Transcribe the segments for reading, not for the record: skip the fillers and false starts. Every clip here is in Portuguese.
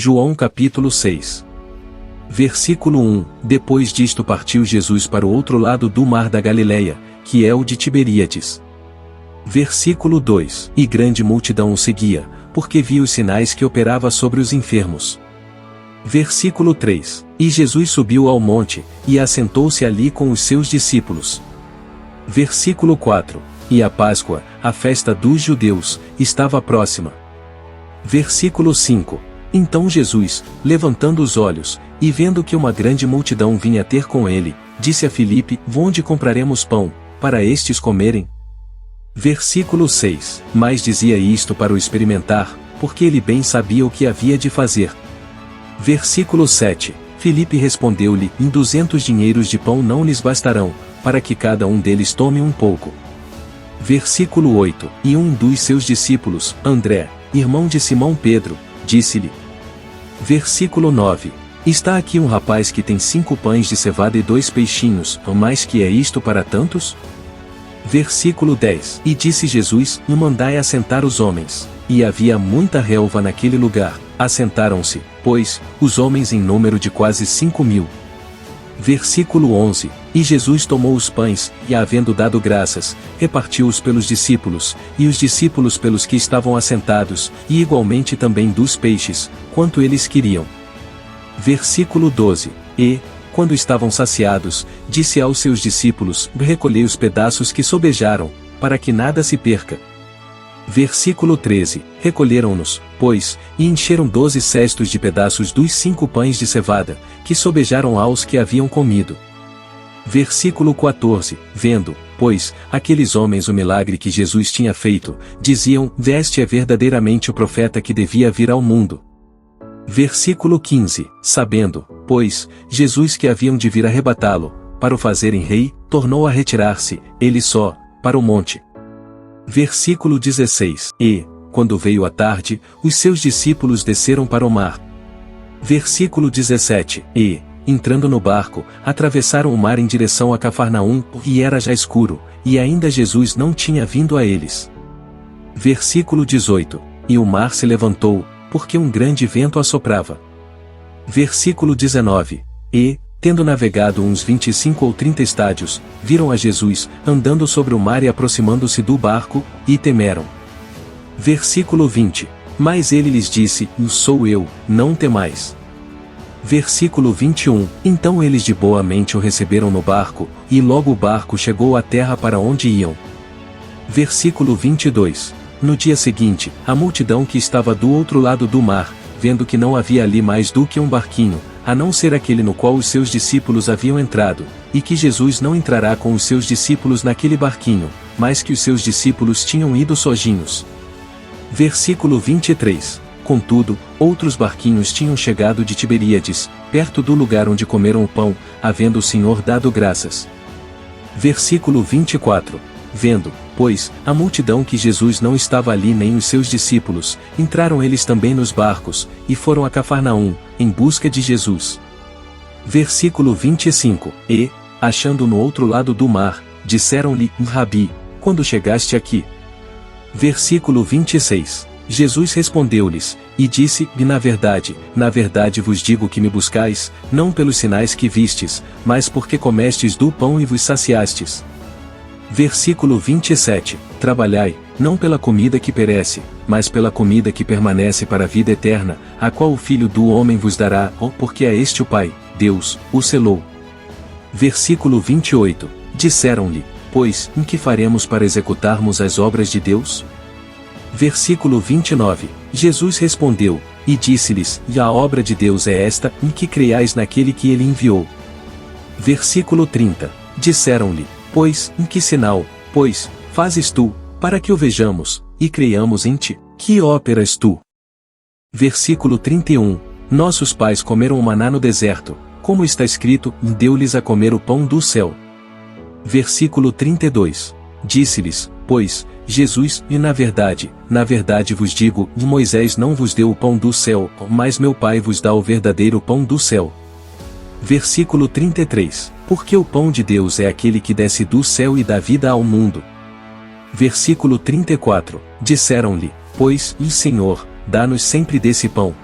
João capítulo 6. Versículo 1. Depois disto partiu Jesus para o outro lado do mar da Galileia, que é o de Tiberíades. Versículo 2. E grande multidão o seguia, porque via os sinais que operava sobre os enfermos. Versículo 3. E Jesus subiu ao monte, e assentou-se ali com os seus discípulos. Versículo 4. E a Páscoa, a festa dos judeus, estava próxima. Versículo 5. Então Jesus, levantando os olhos, e vendo que uma grande multidão vinha ter com ele, disse a Filipe: Onde compraremos pão, para estes comerem? Versículo 6. Mas dizia isto para o experimentar, porque ele bem sabia o que havia de fazer. Versículo 7. Filipe respondeu-lhe: 200 dinheiros de pão não lhes bastarão, para que cada um deles tome um pouco. Versículo 8. E um dos seus discípulos, André, irmão de Simão Pedro, disse-lhe. Versículo 9. Está aqui um rapaz que tem 5 pães de cevada e 2 peixinhos, mas que é isto para tantos? Versículo 10. E disse Jesus: Mandai assentar os homens. E havia muita relva naquele lugar. Assentaram-se, pois, os homens em número de quase 5.000. Versículo 11. E Jesus tomou os pães, e havendo dado graças, repartiu-os pelos discípulos, e os discípulos pelos que estavam assentados, e igualmente também dos peixes, quanto eles queriam. Versículo 12. E, quando estavam saciados, disse aos seus discípulos: Recolhei os pedaços que sobejaram, para que nada se perca. Versículo 13. Recolheram-nos, pois, e encheram 12 cestos de pedaços dos 5 pães de cevada, que sobejaram aos que haviam comido. Versículo 14. Vendo, pois, aqueles homens o milagre que Jesus tinha feito, diziam: Este é verdadeiramente o profeta que devia vir ao mundo. Versículo 15. Sabendo, pois, Jesus que haviam de vir arrebatá-lo, para o fazerem rei, tornou a retirar-se, ele só, para o monte. Versículo 16. E, quando veio a tarde, os seus discípulos desceram para o mar. Versículo 17. E, entrando no barco, atravessaram o mar em direção a Cafarnaum, e era já escuro, e ainda Jesus não tinha vindo a eles. Versículo 18. E o mar se levantou, porque um grande vento assoprava. Versículo 19. E, tendo navegado uns 25 ou 30 estádios, viram a Jesus, andando sobre o mar e aproximando-se do barco, e temeram. Versículo 20. Mas ele lhes disse: Sou eu, não temais. Versículo 21. Então eles de boa mente o receberam no barco, e logo o barco chegou à terra para onde iam. Versículo 22. No dia seguinte, a multidão que estava do outro lado do mar, vendo que não havia ali mais do que um barquinho, a não ser aquele no qual os seus discípulos haviam entrado, e que Jesus não entrará com os seus discípulos naquele barquinho, mas que os seus discípulos tinham ido sozinhos. Versículo 23. Contudo, outros barquinhos tinham chegado de Tiberíades, perto do lugar onde comeram o pão, havendo o Senhor dado graças. Versículo 24. Vendo, pois, a multidão que Jesus não estava ali nem os seus discípulos, entraram eles também nos barcos, e foram a Cafarnaum, em busca de Jesus. Versículo 25. E, achando no outro lado do mar, disseram-lhe: Rabi, quando chegaste aqui? Versículo 26. Jesus respondeu-lhes, e disse: na verdade vos digo que me buscais, não pelos sinais que vistes, mas porque comestes do pão e vos saciastes. Versículo 27. Trabalhai, não pela comida que perece, mas pela comida que permanece para a vida eterna, a qual o Filho do Homem vos dará, porque a este o Pai, Deus, o selou. Versículo 28. Disseram-lhe: Pois, que faremos para executarmos as obras de Deus? Versículo 29. Jesus respondeu, e disse-lhes: E a obra de Deus é esta, em que creiais naquele que ele enviou. Versículo 30. Disseram-lhe: Pois, em que sinal, pois, fazes tu, para que o vejamos, e creiamos em ti? Que óperas tu? Versículo 31. Nossos pais comeram o maná no deserto, como está escrito: Deu-lhes a comer o pão do céu. Versículo 32. Disse-lhes, pois, Jesus: E na verdade vos digo, Moisés não vos deu o pão do céu, mas meu Pai vos dá o verdadeiro pão do céu. Versículo 33. Porque o pão de Deus é aquele que desce do céu e dá vida ao mundo. Versículo 34. Disseram-lhe, pois, Senhor, dá-nos sempre desse pão.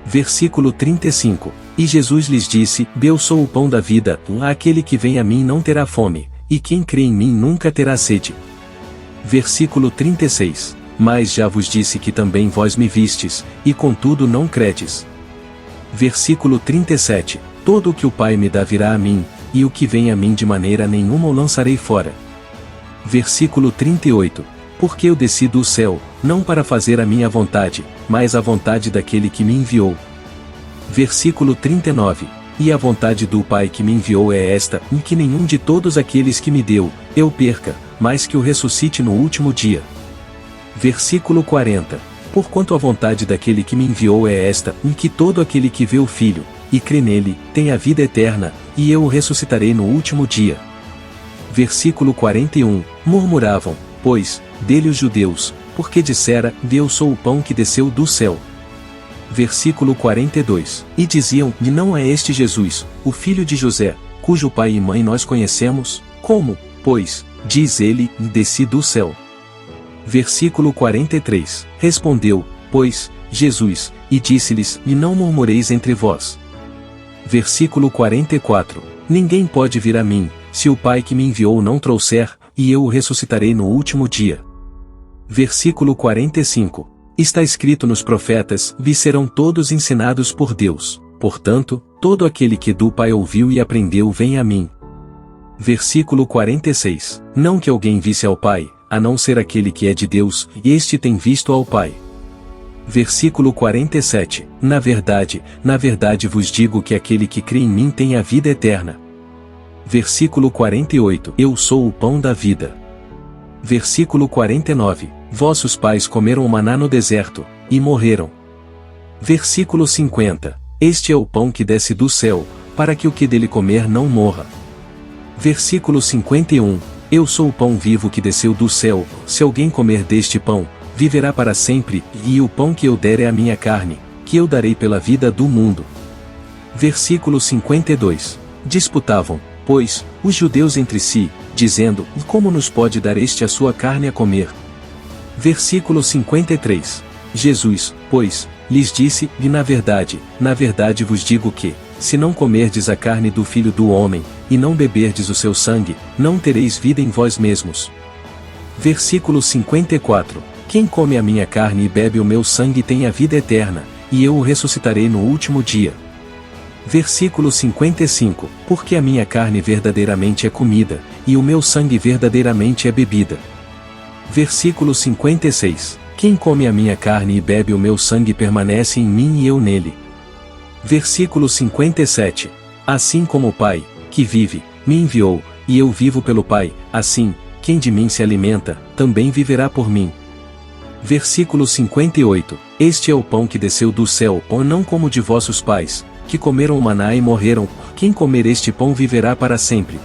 Versículo 35. E Jesus lhes disse: Eu sou o pão da vida, aquele que vem a mim não terá fome, e quem crê em mim nunca terá sede. Versículo 36. Mas já vos disse que também vós me vistes, e contudo não credes. Versículo 37. Todo o que o Pai me dá virá a mim, e o que vem a mim de maneira nenhuma o lançarei fora. Versículo 38. Porque eu desci do céu, não para fazer a minha vontade, mas a vontade daquele que me enviou. Versículo 39. E a vontade do Pai que me enviou é esta, em que nenhum de todos aqueles que me deu, eu perca, mas que o ressuscite no último dia. Versículo 40. Porquanto a vontade daquele que me enviou é esta, em que todo aquele que vê o Filho, e crê nele, tem a vida eterna, e eu o ressuscitarei no último dia. Versículo 41. Murmuravam, pois, dele os judeus, porque dissera: Eu sou o pão que desceu do céu. Versículo 42. E diziam: E não é este Jesus, o filho de José, cujo pai e mãe nós conhecemos? Como, pois, diz ele: Desci do céu? Versículo 43. Respondeu, pois, Jesus, e disse-lhes: E não murmureis entre vós. Versículo 44. Ninguém pode vir a mim, se o Pai que me enviou não trouxer, e eu o ressuscitarei no último dia. Versículo 45. Está escrito nos profetas: E serão todos ensinados por Deus. Portanto, todo aquele que do Pai ouviu e aprendeu vem a mim. Versículo 46. Não que alguém visse ao Pai, a não ser aquele que é de Deus, e este tem visto ao Pai. Versículo 47. Na verdade vos digo que aquele que crê em mim tem a vida eterna. Versículo 48. Eu sou o pão da vida. Versículo 49. Vossos pais comeram o maná no deserto, e morreram. Versículo 50. Este é o pão que desce do céu, para que o que dele comer não morra. Versículo 51. Eu sou o pão vivo que desceu do céu, se alguém comer deste pão, viverá para sempre, e o pão que eu der é a minha carne, que eu darei pela vida do mundo. Versículo 52. Disputavam, pois, os judeus entre si, dizendo: Como nos pode dar este a sua carne a comer? Versículo 53. Jesus, pois, lhes disse: E na verdade vos digo que, se não comerdes a carne do Filho do Homem, e não beberdes o seu sangue, não tereis vida em vós mesmos. Versículo 54. Quem come a minha carne e bebe o meu sangue tem a vida eterna, e eu o ressuscitarei no último dia. Versículo 55. Porque a minha carne verdadeiramente é comida, e o meu sangue verdadeiramente é bebida. Versículo 56. Quem come a minha carne e bebe o meu sangue permanece em mim e eu nele. Versículo 57. Assim como o Pai, que vive, me enviou, e eu vivo pelo Pai, assim, quem de mim se alimenta, também viverá por mim. Versículo 58. Este é o pão que desceu do céu, ou não como o de vossos pais, que comeram o maná e morreram, quem comer este pão viverá para sempre.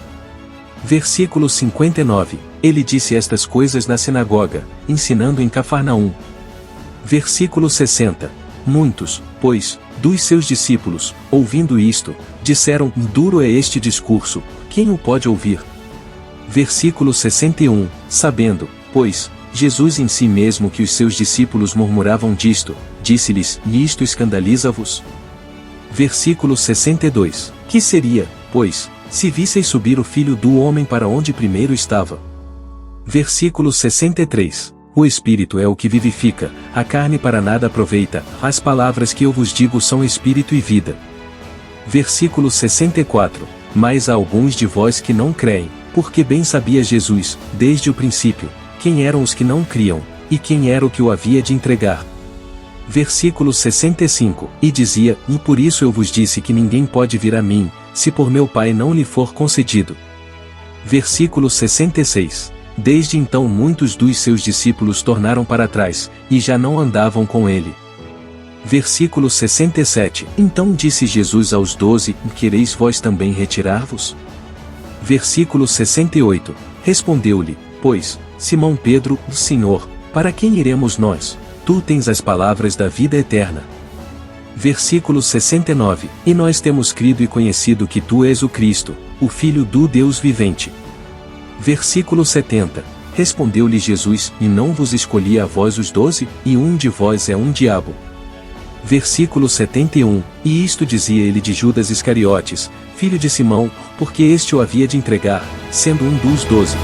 Versículo 59. Ele disse estas coisas na sinagoga, ensinando em Cafarnaum. Versículo 60. Muitos, pois, dos seus discípulos, ouvindo isto, disseram: Duro é este discurso, quem o pode ouvir? Versículo 61. Sabendo, pois, Jesus em si mesmo que os seus discípulos murmuravam disto, disse-lhes: Isto escandaliza-vos? Versículo 62. Que seria, pois, se visseis subir o Filho do Homem para onde primeiro estava? Versículo 63. O Espírito é o que vivifica, a carne para nada aproveita, as palavras que eu vos digo são Espírito e vida. Versículo 64. Mas há alguns de vós que não creem, porque bem sabia Jesus, desde o princípio, quem eram os que não criam, e quem era o que o havia de entregar. Versículo 65. E dizia: E por isso eu vos disse que ninguém pode vir a mim, se por meu Pai não lhe for concedido. Versículo 66. Desde então muitos dos seus discípulos tornaram para trás, e já não andavam com ele. Versículo 67. Então disse Jesus aos 12: Quereis vós também retirar-vos? Versículo 68. Respondeu-lhe, pois, Simão Pedro: Senhor, para quem iremos nós? Tu tens as palavras da vida eterna. Versículo 69. E nós temos crido e conhecido que tu és o Cristo, o Filho do Deus vivente. Versículo 70. Respondeu-lhe Jesus: E não vos escolhi a vós os 12, e um de vós é um diabo. Versículo 71, e isto dizia ele de Judas Iscariotes, filho de Simão, porque este o havia de entregar, sendo um dos 12.